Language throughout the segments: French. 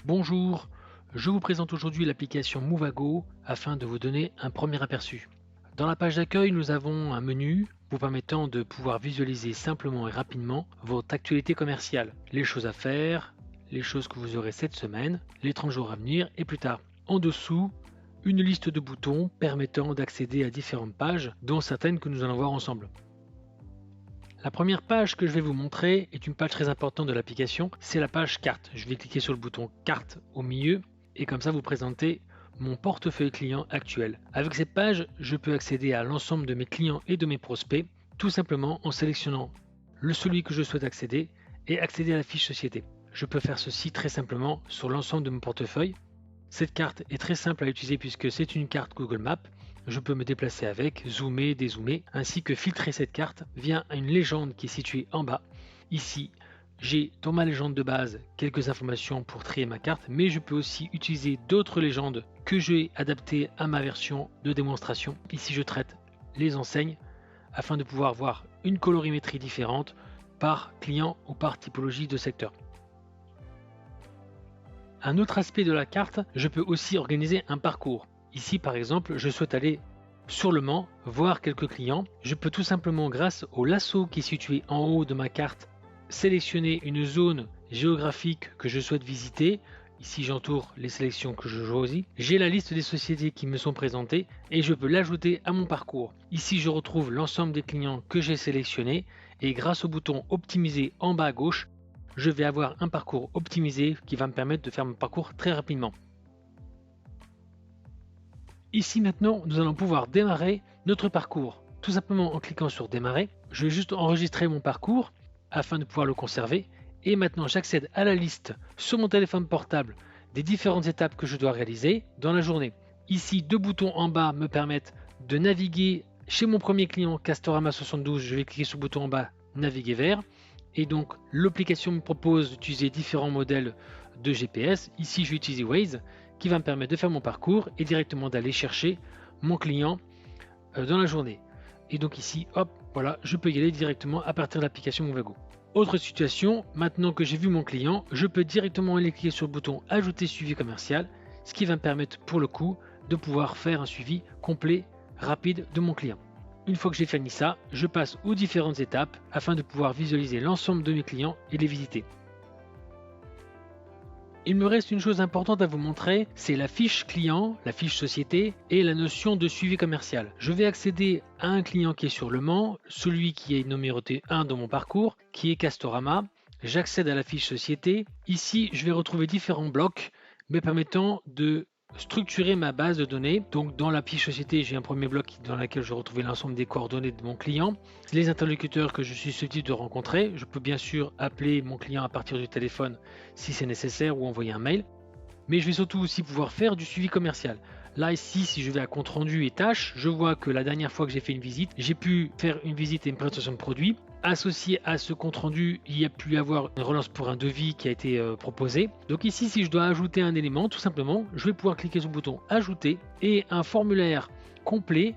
Bonjour, je vous présente aujourd'hui l'application Movago afin de vous donner un premier aperçu. Dans la page d'accueil, nous avons un menu vous permettant de pouvoir visualiser simplement et rapidement votre actualité commerciale, les choses à faire, les choses que vous aurez cette semaine, les 30 jours à venir et plus tard. En dessous, une liste de boutons permettant d'accéder à différentes pages, dont certaines que nous allons voir ensemble. La première page que je vais vous montrer est une page très importante de l'application, c'est la page carte. Je vais cliquer sur le bouton carte au milieu et comme ça vous présenter mon portefeuille client actuel. Avec cette page, je peux accéder à l'ensemble de mes clients et de mes prospects, tout simplement en sélectionnant celui que je souhaite accéder et accéder à la fiche société. Je peux faire ceci très simplement sur l'ensemble de mon portefeuille. Cette carte est très simple à utiliser puisque c'est une carte Google Maps. Je peux me déplacer avec, zoomer, dézoomer, ainsi que filtrer cette carte via une légende qui est située en bas. Ici, j'ai dans ma légende de base quelques informations pour trier ma carte, mais je peux aussi utiliser d'autres légendes que j'ai adaptées à ma version de démonstration. Ici, je traite les enseignes afin de pouvoir voir une colorimétrie différente par client ou par typologie de secteur. Un autre aspect de la carte, je peux aussi organiser un parcours. Ici, par exemple, je souhaite aller sur Le Mans, voir quelques clients. Je peux tout simplement, grâce au lasso qui est situé en haut de ma carte, sélectionner une zone géographique que je souhaite visiter. Ici, j'entoure les sélections que je choisis. J'ai la liste des sociétés qui me sont présentées et je peux l'ajouter à mon parcours. Ici, je retrouve l'ensemble des clients que j'ai sélectionnés et grâce au bouton optimiser en bas à gauche, je vais avoir un parcours optimisé qui va me permettre de faire mon parcours très rapidement. Ici maintenant, nous allons pouvoir démarrer notre parcours. Tout simplement en cliquant sur démarrer, je vais juste enregistrer mon parcours afin de pouvoir le conserver. Et maintenant, j'accède à la liste sur mon téléphone portable des différentes étapes que je dois réaliser dans la journée. Ici, deux boutons en bas me permettent de naviguer chez mon premier client Castorama 72. Je vais cliquer sur le bouton en bas, naviguer vers. Et donc, l'application me propose d'utiliser différents modèles de GPS. Ici, je vais utiliser Waze qui va me permettre de faire mon parcours et directement d'aller chercher mon client dans la journée. Et donc ici, hop, voilà, je peux y aller directement à partir de l'application Movago. Autre situation, maintenant que j'ai vu mon client, je peux directement aller cliquer sur le bouton ajouter suivi commercial, ce qui va me permettre pour le coup de pouvoir faire un suivi complet, rapide de mon client. Une fois que j'ai fini ça, je passe aux différentes étapes afin de pouvoir visualiser l'ensemble de mes clients et les visiter. Il me reste une chose importante à vous montrer, c'est la fiche client, la fiche société et la notion de suivi commercial. Je vais accéder à un client qui est sur Le Mans, celui qui est numéroté 1 dans mon parcours, qui est Castorama. J'accède à la fiche société. Ici, je vais retrouver différents blocs me permettant de structurer ma base de données. Donc dans la fiche société, j'ai un premier bloc dans lequel je vais retrouver l'ensemble des coordonnées de mon client, les interlocuteurs que je suis susceptible de rencontrer. Je peux bien sûr appeler mon client à partir du téléphone si c'est nécessaire ou envoyer un mail. Mais je vais surtout aussi pouvoir faire du suivi commercial. Là ici, si je vais à compte rendu et tâches, je vois que la dernière fois que j'ai fait une visite, j'ai pu faire une visite et une présentation de produit. Associé à ce compte rendu, il y a pu avoir une relance pour un devis qui a été proposé. Donc ici, si je dois ajouter un élément, tout simplement, je vais pouvoir cliquer sur le bouton ajouter et un formulaire complet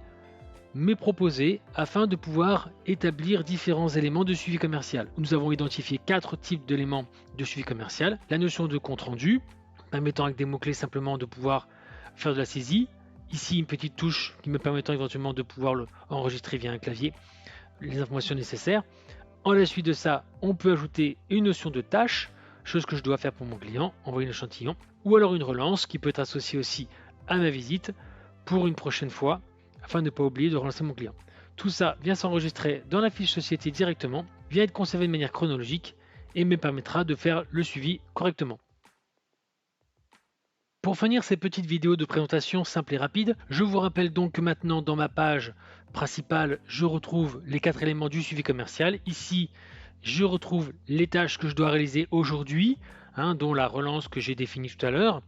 m'est proposé afin de pouvoir établir différents éléments de suivi commercial. Nous avons identifié 4 types d'éléments de suivi commercial. La notion de compte rendu, permettant avec des mots-clés simplement de pouvoir faire de la saisie. Ici, une petite touche qui me permettant éventuellement de pouvoir enregistrer via un clavier les informations nécessaires. En la suite de ça, on peut ajouter une notion de tâche, chose que je dois faire pour mon client, envoyer un échantillon, ou alors une relance qui peut être associée aussi à ma visite pour une prochaine fois, afin de ne pas oublier de relancer mon client. Tout ça vient s'enregistrer dans la fiche société directement, vient être conservé de manière chronologique et me permettra de faire le suivi correctement. Pour finir ces petites vidéos de présentation simple et rapide, je vous rappelle donc que maintenant dans ma page principale, je retrouve les 4 éléments du suivi commercial. Ici, je retrouve les tâches que je dois réaliser aujourd'hui, dont la relance que j'ai définie tout à l'heure,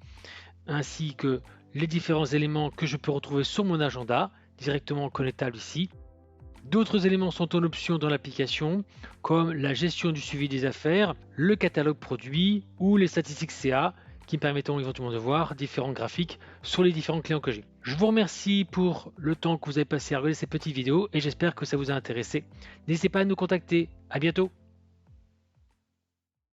ainsi que les différents éléments que je peux retrouver sur mon agenda, directement connectable ici. D'autres éléments sont en option dans l'application, comme la gestion du suivi des affaires, le catalogue produit ou les statistiques CA, qui me permettront éventuellement de voir différents graphiques sur les différents clients que j'ai. Je vous remercie pour le temps que vous avez passé à regarder ces petites vidéos et j'espère que ça vous a intéressé. N'hésitez pas à nous contacter. À bientôt.